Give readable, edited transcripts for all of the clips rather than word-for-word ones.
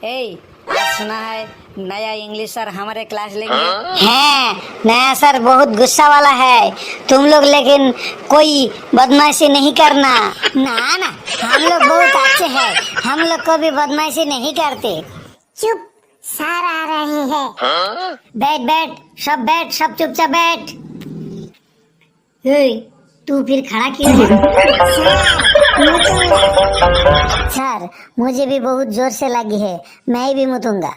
ए, आज सुना है नया इंग्लिश सर हमारे क्लास लेंगे। है नया सर बहुत गुस्सा वाला है। तुम लोग लेकिन कोई बदमाशी नहीं करना। ना ना, हम लोग बहुत अच्छे हैं, हम लोग कोई बदमाशी नहीं करते। चुप, सर आ रहे हैं। बैठ बैठ, सब बैठ, सब चुपचाप बैठ। तू फिर खड़ा क्यों है? सर मुझे भी बहुत जोर से लगी है, मैं भी मुतूंगा।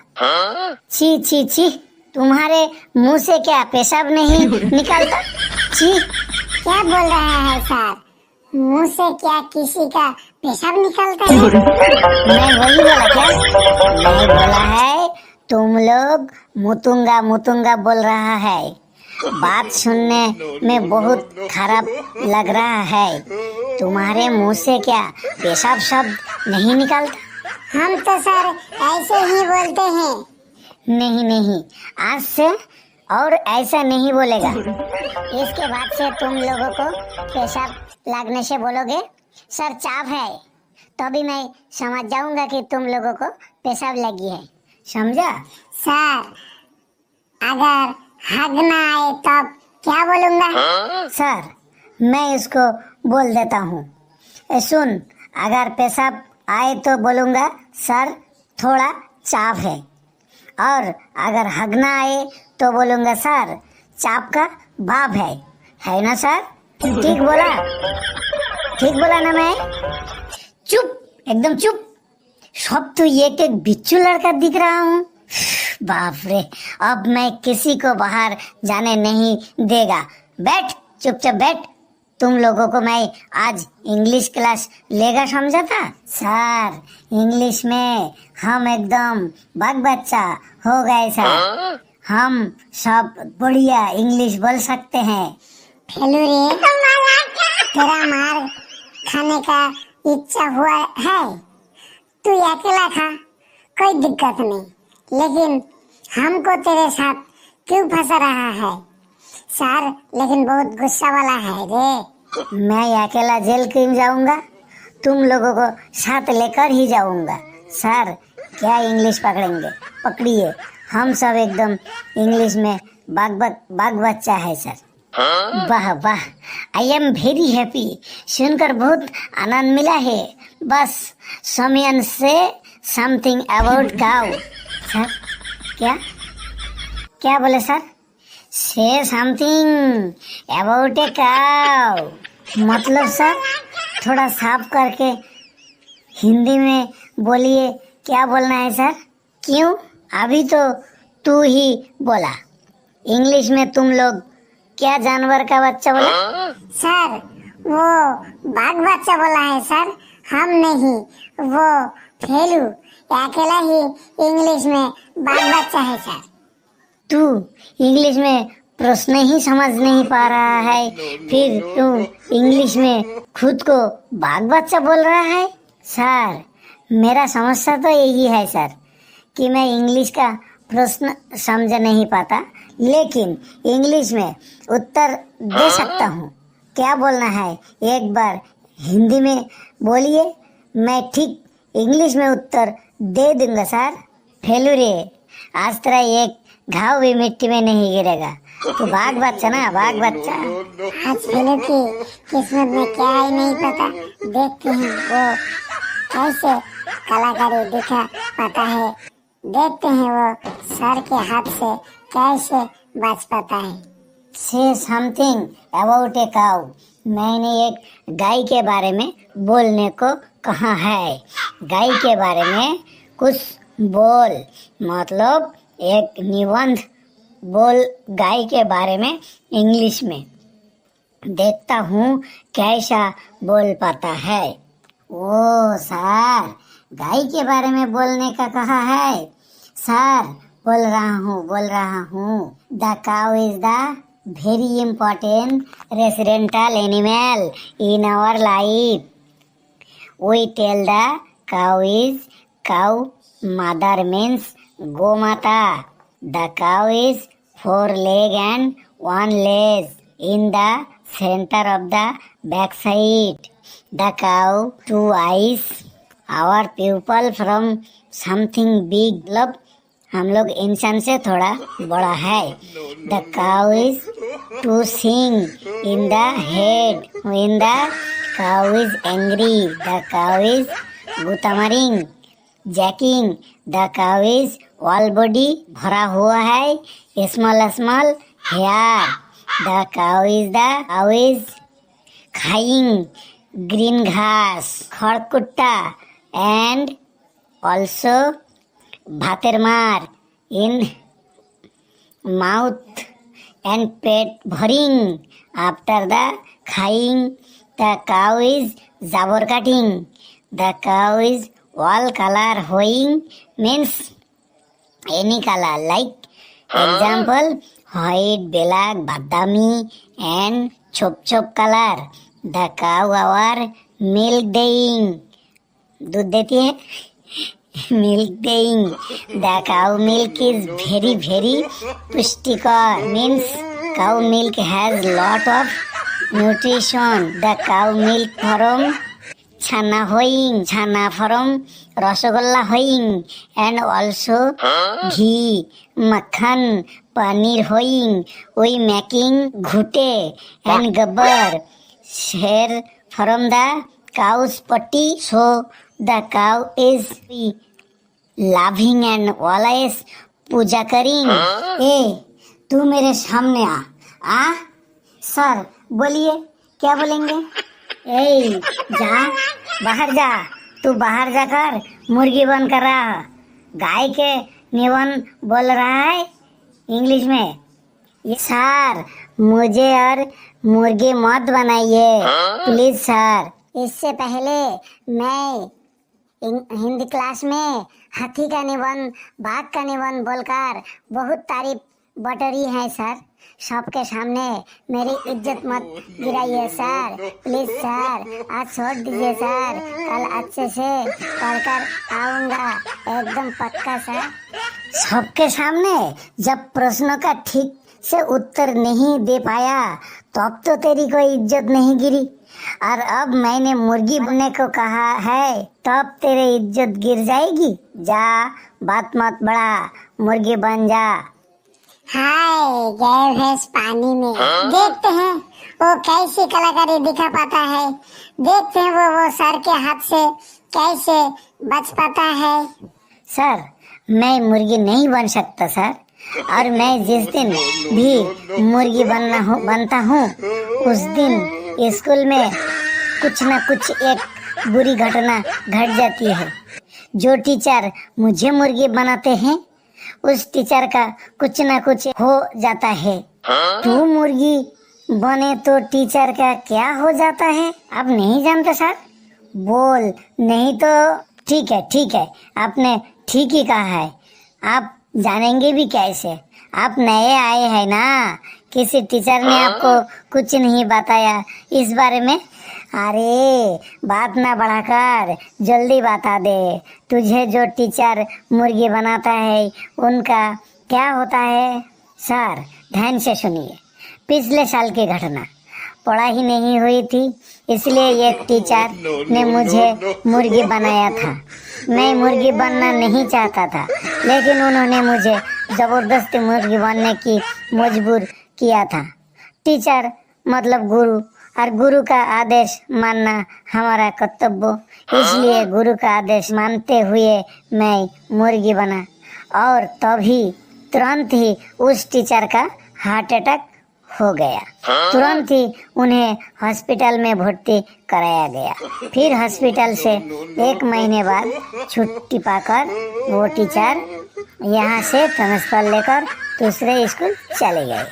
छी छी छी, तुम्हारे मुंह से क्या पेशाब नहीं निकलता? छी, क्या बोल रहा है सर? मुंह से क्या किसी का पेशाब निकलता है? मैं वही बोला क्या? नहीं बोला है, तुम लोग मुतूंगा मुतूंगा बोल रहा है। बात सुनने में बहुत खराब लग रहा है। तुम्हारे मुंह से क्या पेशाब शब्द नहीं निकलता? हम तो सर ऐसे ही बोलते हैं। नहीं नहीं, आज से और ऐसा नहीं बोलेगा। इसके बाद से तुम लोगों को पेशाब लगने से बोलोगे सर चाप है, तभी मैं समझ जाऊंगा कि तुम लोगों को पेशाब लगी है। समझा? सर अगर हगना आए तब क्या बोलूंगा? सर मैं इसको बोल देता हूँ। सुन, अगर पेशाब आए तो बोलूंगा सर थोड़ा चाप है, और अगर हगना आए तो बोलूंगा सर चाप का बाप है ना सर? ठीक बोला? ठीक बोला ना मैं? चुप, एकदम चुप। सब तो एक एक बिच्छू लड़का दिख रहा हूँ। बाप रे, अब मैं किसी को बाहर जाने नहीं देगा। बैठ, चुपचाप बैठ। तुम लोगों को मैं आज इंग्लिश क्लास लेगा समझा था। सर इंग्लिश में हम एकदम बाग बच्चा हो गए सर। हम सब बढ़िया इंग्लिश बोल सकते हैं। फेलू रे, तेरा मार खाने का इच्छा हुआ है, तू अकेला खा, कोई दिक्कत नहीं, लेकिन हमको तेरे साथ क्यों फंसा रहा है? सर लेकिन बहुत गुस्सा वाला है रे। मैं अकेला जेल क्यों जाऊंगा? तुम लोगों को साथ लेकर ही जाऊंगा। सर क्या इंग्लिश पकड़ेंगे? पकड़िए, हम सब एकदम इंग्लिश में बाग बच्चा है सर। वाह वाह, आई एम वेरी हैप्पी, सुनकर बहुत आनंद मिला है। बस समयन से समथिंग अबाउट काउ। सर क्या क्या बोले सर? से समथिंग अबाउट ए काउ मतलब सर थोड़ा साफ करके हिंदी में बोलिए, क्या बोलना है सर? क्यों, अभी तो तू ही बोला। इंग्लिश में तुम लोग क्या जानवर का बच्चा बोला? सर वो बाघ बच्चा बोला है सर, हम नहीं, वो फेलू अकेला ही इंग्लिश में बाघ बच्चा है सर। तू इंग्लिश में प्रश्न ही समझ नहीं पा रहा है, फिर तू इंग्लिश में खुद को बाघ बच्चा बोल रहा है? सर मेरा समस्या तो यही है सर कि मैं इंग्लिश का प्रश्न समझ नहीं पाता, लेकिन इंग्लिश में उत्तर दे सकता हूँ। क्या बोलना है एक बार हिंदी में बोलिए, मैं ठीक इंग्लिश में उत्तर दे दूंगा सर। फेलू रे, आज तेरा एक घाव भी मिट्टी में नहीं गिरेगा। तो बाघ बच्चा ना, बाघ बच्चा। आज फेलू की किस्मत में क्या है नहीं पता, देखते हैं वो कैसे कलाकारी दिखा पाता है, देखते हैं वो सर के हाथ से कैसे बच पाता है। से समथिंग अबाउट ए काउ, मैंने एक गाय के बारे में बोलने को कहा है। गाय के बारे में कुछ बोल, मतलब एक निबंध बोल गाय के बारे में इंग्लिश में। देखता हूँ कैसा बोल पाता है। ओ सर, गाय के बारे में बोलने का कहा है? सर बोल रहा हूँ। The cow is the very important residential animal in our life. We tell the cow is cow. Mother means Gomata. The cow is 4 legs and 1 leg in the center of the backside. The cow 2 eyes. Our pupil from something big, मतलब हम लोग इंसान से थोड़ा बड़ा है। The cow is two सिंग in the head when the cow is angry. The cow is गुतामरिंग जैकिंग। The cow is all body, भरा हुआ है, small small hair. The cow is खाइंग ग्रीन घास, खड़कुट्टा, एंड ऑल्सो भातेर मार इन माउथ एंड पेट भरिंग आफ्टर द खाइंग। द काउ इज जाबर काटिंग। The cow is all colour होइंग means any colour, like example white, black, बादामी एंड छोप छोप colour. The cow our milk देइंग, दूध देती है, मिल्क देइंग। The cow milk is very very पुष्टिकर means cow milk has lot of nutrition. The cow milk from chhena होइंग, छाना फ्रॉम रसगोल्ला होइंग, एंड ऑल्सो घी, मक्खन, पनीर होइंग। We making ghute and gobar शेर फ्रॉम द काउस पट्टी। So the cow is लाभिंग and always पूजा करिंग। ए तू मेरे सामने आ sir बोलिए क्या बोलेंगे? ए जा, बाहर जा, तू बाहर जाकर मुर्गी बन कर रहा, गाय के निवन बोल रहा है इंग्लिश में। ये सर मुझे और मुर्गी मत बनाइए प्लीज सर। इससे पहले मैं हिंदी क्लास में हाथी का निबंध, बाघ का निबंध बोलकर बहुत तारीफ बटोरी है सर। सबके सामने मेरी इज्जत मत गिराइए सर, प्लीज सर, आज छोड़ दीजिए सर, कल अच्छे से पढ़कर आऊंगा एकदम पक्का सर। सबके सामने जब प्रश्नों का ठीक से उत्तर नहीं दे पाया तब तो तेरी कोई इज्जत नहीं गिरी, और अब मैंने मुर्गी बनने को कहा है तब तेरी इज्जत गिर जाएगी। जा, बात मत बढ़ा, मुर्गी बन जा। हाय गए भैंस पानी में, देखते हैं वो कैसी कलाकारी दिखा पाता है, देखते हैं वो सर के हाथ से कैसे बच पाता है। सर मैं मुर्गी नहीं बन सकता सर, और मैं जिस दिन भी मुर्गी बनता हूँ उस दिन स्कूल में कुछ न कुछ एक बुरी घटना घट जाती है। जो टीचर मुझे मुर्गी बनाते हैं उस टीचर का कुछ न कुछ हो जाता है। तू मुर्गी बने तो टीचर का क्या हो जाता है? आप नहीं जानते सर? बोल, नहीं तो ठीक है, आपने ठीक ही कहा है। आप जानेंगे भी कैसे? आप नए आए हैं ना, किसी टीचर ने आपको कुछ नहीं बताया इस बारे में। अरे बात ना बढ़ाकर जल्दी बता दे, तुझे जो टीचर मुर्गी बनाता है उनका क्या होता है? सर ध्यान से सुनिए, पिछले साल की घटना, पढ़ाई नहीं हुई थी इसलिए एक टीचर ने मुझे मुर्गी बनाया था। मैं मुर्गी बनना नहीं चाहता था लेकिन उन्होंने मुझे जबरदस्ती मुर्गी बनने की मजबूर किया था। टीचर मतलब गुरु, और गुरु का आदेश मानना हमारा कर्तव्य, इसलिए गुरु का आदेश मानते हुए मैं मुर्गी बना, और तभी तुरंत ही उस टीचर का हार्ट अटैक हो गया। तुरंत ही उन्हें हॉस्पिटल में भर्ती कराया गया। फिर हॉस्पिटल से 1 महीने बाद छुट्टी पाकर वो टीचर यहाँ से ट्रांसफर लेकर दूसरे स्कूल चले गए।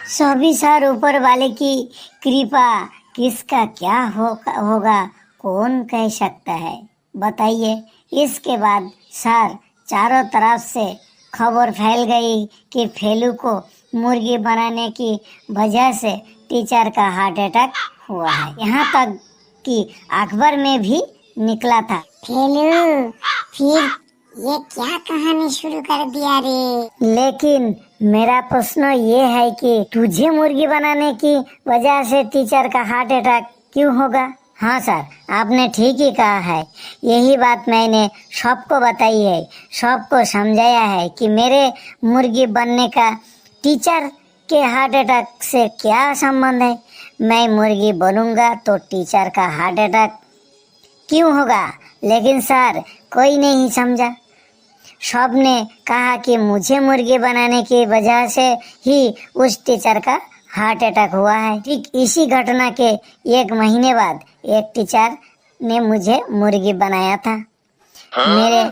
सभी सर ऊपर वाले की कृपा, किसका क्या होगा कौन कह सकता है, बताइए। इसके बाद सर चारों तरफ से खबर फैल गई कि फेलू को मुर्गी बनाने की वजह से टीचर का हार्ट अटैक हुआ है। यहाँ तक कि अखबार में भी निकला था। फेलू फिर ये क्या कहानी शुरू कर दिया रे? लेकिन मेरा प्रश्न ये है कि तुझे मुर्गी बनाने की वजह से टीचर का हार्ट अटैक क्यों होगा? हाँ सर, आपने ठीक ही कहा है। यही बात मैंने सबको बताई है, सबको समझाया है कि मेरे मुर्गी बनने का टीचर के हार्ट अटैक से क्या संबंध है। मैं मुर्गी बनूंगा तो टीचर का हार्ट अटैक क्यों होगा? लेकिन सर कोई नहीं समझा। सब ने कहा कि मुझे मुर्गी बनाने की वजह से ही उस टीचर का हार्ट अटैक हुआ है। ठीक इसी घटना के 1 महीने बाद एक टीचर ने मुझे मुर्गी बनाया था। मेरे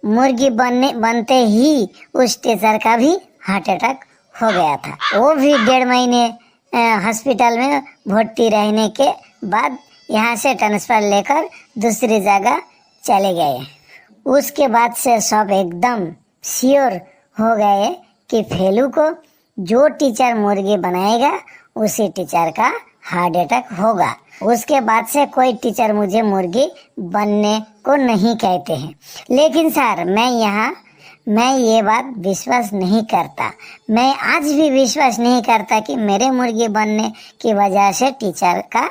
मुर्गी बनते ही उस टीचर का भी हार्ट अटैक हो गया था। वो भी 1.5 महीने हॉस्पिटल में भर्ती रहने के बाद यहाँ से ट्रांसफर लेकर दूसरी जगह चले गए। उसके बाद से सब एकदम श्योर हो गए कि फेलू को जो टीचर मुर्गी बनाएगा उसी टीचर का हार्ट अटैक होगा। उसके बाद से कोई टीचर मुझे मुर्गी बनने को नहीं कहते हैं। लेकिन सर मैं ये बात विश्वास नहीं करता। मैं आज भी विश्वास नहीं करता कि मेरे मुर्गी बनने की वजह से टीचर का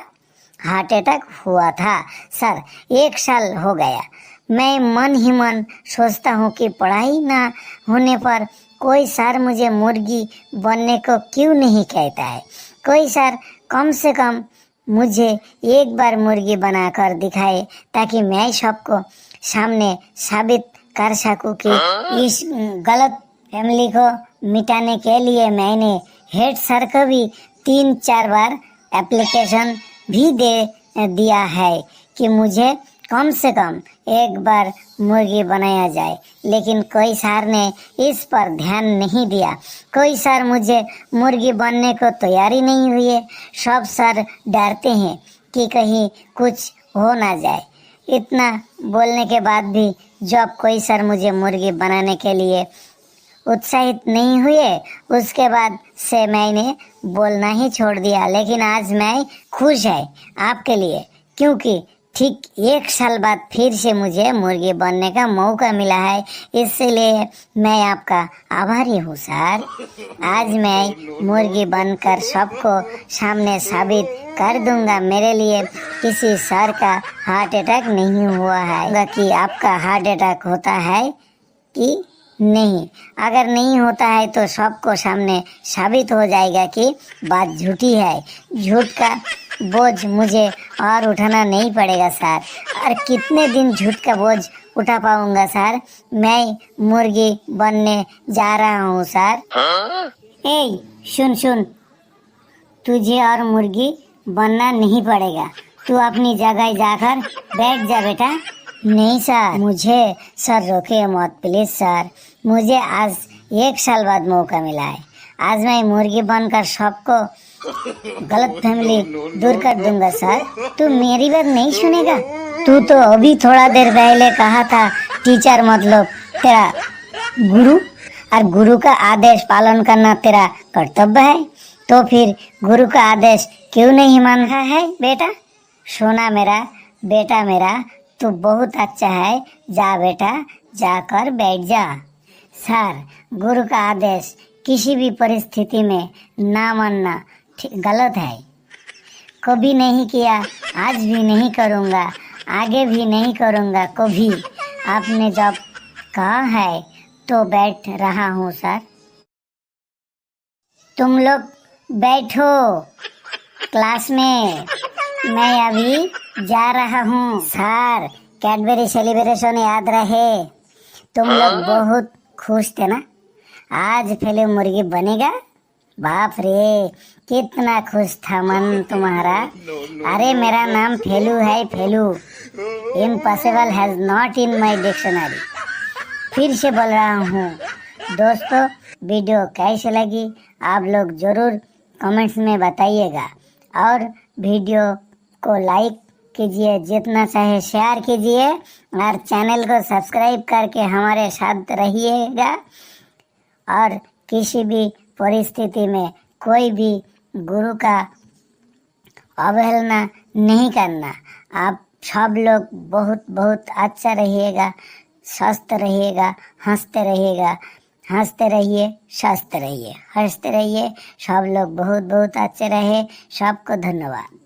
हार्ट अटैक हुआ था। सर 1 साल हो गया, मैं मन ही मन सोचता हूँ कि पढ़ाई ना होने पर कोई सर मुझे मुर्गी बनने को क्यों नहीं कहता है। कोई सर कम से कम मुझे एक बार मुर्गी बनाकर दिखाए ताकि मैं सबको सामने साबित कर सकूं कि इस गलत फैमिली को मिटाने के लिए मैंने हेड सर को भी 3-4 बार एप्लीकेशन भी दे दिया है कि मुझे कम से कम एक बार मुर्गी बनाया जाए। लेकिन कोई सर ने इस पर ध्यान नहीं दिया। कोई सर मुझे मुर्गी बनने को तैयारी नहीं हुई है। सब सर डरते हैं कि कहीं कुछ हो ना जाए। इतना बोलने के बाद भी जब कोई सर मुझे मुर्गी बनाने के लिए उत्साहित नहीं हुए, उसके बाद से मैंने बोलना ही छोड़ दिया। लेकिन आज मैं खुश है आपके लिए, क्योंकि ठीक 1 साल बाद फिर से मुझे मुर्गी बनने का मौका मिला है। इसलिए मैं आपका आभारी हूँ सर। आज मैं मुर्गी बनकर सबको सामने साबित कर दूंगा मेरे लिए किसी सर का हार्ट अटैक नहीं हुआ है। कि आपका हार्ट अटैक होता है कि नहीं। अगर नहीं होता है तो सबको सामने साबित हो जाएगा कि बात झूठी है। झूठ का बोझ मुझे और उठाना नहीं पड़ेगा सर। और कितने दिन झूठ का बोझ उठा पाऊंगा सर? मैं मुर्गी बनने जा रहा हूँ सर। ए सुन, तुझे और मुर्गी बनना नहीं पड़ेगा। तू अपनी जगह जाकर बैठ जा बेटा। नहीं सर, मुझे सर रोके मत प्लीज सर। मुझे आज 1 साल बाद मौका मिला है। आज मैं मुर्गी बनकर सबको गलत फैमिली दूर कर दूंगा सर। तू मेरी बात नहीं सुनेगा? तू तो अभी थोड़ा देर पहले कहा था टीचर मतलब तेरा गुरु, और गुरु का आदेश पालन करना तेरा कर्तव्य है। तो फिर गुरु का आदेश क्यों नहीं मान रहा है बेटा? सोना मेरा, बेटा मेरा, तू बहुत अच्छा है। जा बेटा, जाकर बैठ जा। सर, गुरु का आदेश किसी भी परिस्थिति में ना मानना गलत है। कभी नहीं किया, आज भी नहीं करूँगा, आगे भी नहीं करूँगा कभी। आपने जब कहा है तो बैठ रहा हूँ सर। तुम लोग बैठो क्लास में, मैं अभी जा रहा हूँ। सर, कैडबरी सेलिब्रेशन याद रहे। तुम लोग बहुत खुश थे ना? आज फेलू मुर्गी बनेगा। बाप रे, कितना खुश था मन तुम्हारा। अरे मेरा नाम फेलू है, fellow. Impossible has not in my dictionary. फिर से बोल रहा हूँ दोस्तों, वीडियो कैसी लगी आप लोग जरूर कमेंट्स में बताइएगा। और वीडियो को लाइक कीजिए, जितना चाहे शेयर कीजिए, और चैनल को सब्सक्राइब करके हमारे साथ रहिएगा। और किसी भी परिस्थिति में कोई भी गुरु का अवहेलना नहीं करना। आप सब लोग बहुत बहुत अच्छा रहिएगा, स्वस्थ रहिएगा, हंसते रहिएगा, हंसते रहिए, स्वस्थ रहिए, हंसते रहिए। सब लोग बहुत बहुत अच्छे रहे। सबको धन्यवाद।